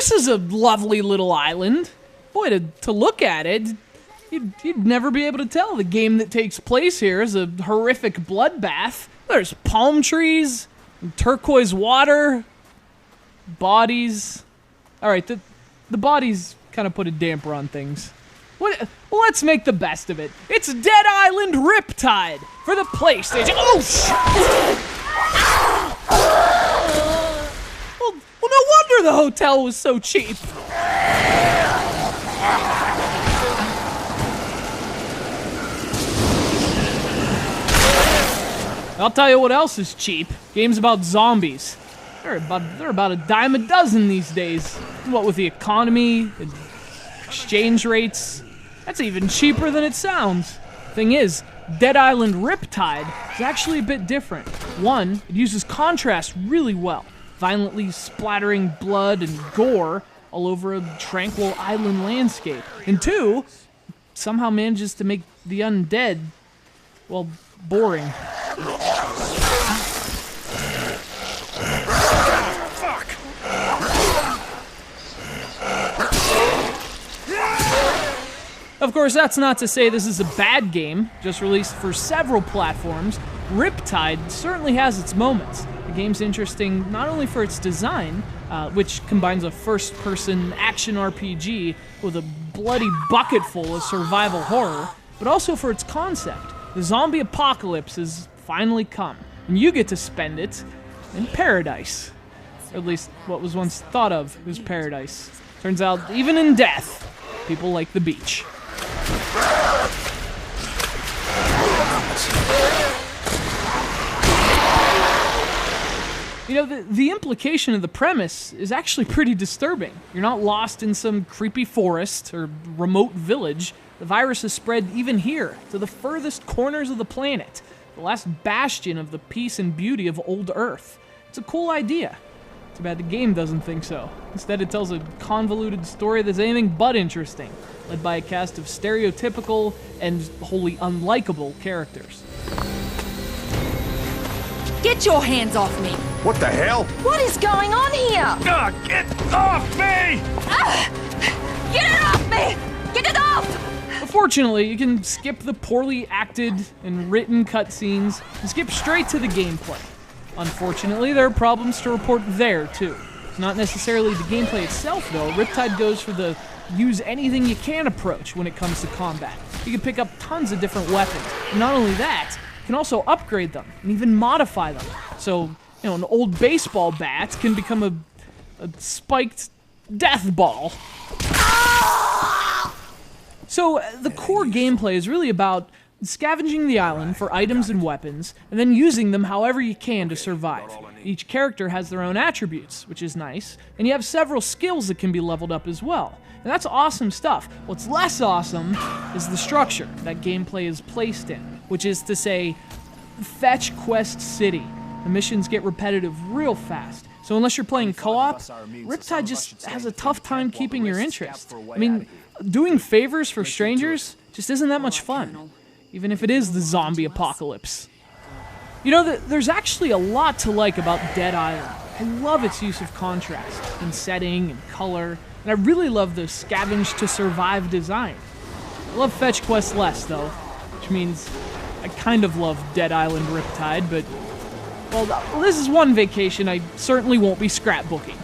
this is a lovely little island. Boy, to look at it, you'd never be able to tell the game that takes place here is a horrific bloodbath. There's palm trees, turquoise water, bodies. All right, the bodies kind of put a damper on things. Well, let's make the best of it. It's Dead Island Riptide for the PlayStation. Oh, shit! Well, no wonder the hotel was so cheap. I'll tell you what else is cheap. Games about zombies. They're about a dime a dozen these days. What with the economy and exchange rates, that's even cheaper than it sounds. Thing is, Dead Island Riptide is actually a bit different. One, it uses contrast really well, violently splattering blood and gore all over a tranquil island landscape. And two, somehow manages to make the undead, well, boring. Of course, that's not to say this is a bad game, just released for several platforms. Riptide certainly has its moments. The game's interesting not only for its design, which combines a first-person action RPG with a bloody bucketful of survival horror, but also for its concept. The zombie apocalypse has finally come, and you get to spend it in paradise. Or at least what was once thought of as paradise. Turns out, even in death, people like the beach. You know, the implication of the premise is actually pretty disturbing. You're not lost in some creepy forest or remote village. The virus has spread even here, to the furthest corners of the planet, the last bastion of the peace and beauty of old Earth. It's a cool idea. Too bad the game doesn't think so. Instead, it tells a convoluted story that's anything but interesting, led by a cast of stereotypical and wholly unlikable characters. Get your hands off me! What the hell? What is going on here? Get off me! Get it off me! Get it off! Fortunately, you can skip the poorly acted and written cutscenes and skip straight to the gameplay. Unfortunately, there are problems to report there, too. It's not necessarily the gameplay itself, though. Riptide goes for the use anything you can approach when it comes to combat. You can pick up tons of different weapons. And not only that, you can also upgrade them and even modify them. So, you know, an old baseball bat can become a spiked death ball. So, the core gameplay is really about scavenging the island for items and weapons, and then using them however you can to survive. Each character has their own attributes, which is nice, and you have several skills that can be leveled up as well. And that's awesome stuff. What's less awesome is the structure that gameplay is placed in, which is to say, Fetch Quest City. The missions get repetitive real fast. So unless you're playing co-op, Riptide just has a tough time keeping your interest. I mean, doing favors for strangers just isn't that much fun, even if it is the zombie apocalypse. You know, there's actually a lot to like about Dead Island. I love its use of contrast in setting and color, and I really love the scavenge to survive design. I love Fetch Quest less, though, which means I kind of love Dead Island Riptide, but, well, this is one vacation I certainly won't be scrapbooking.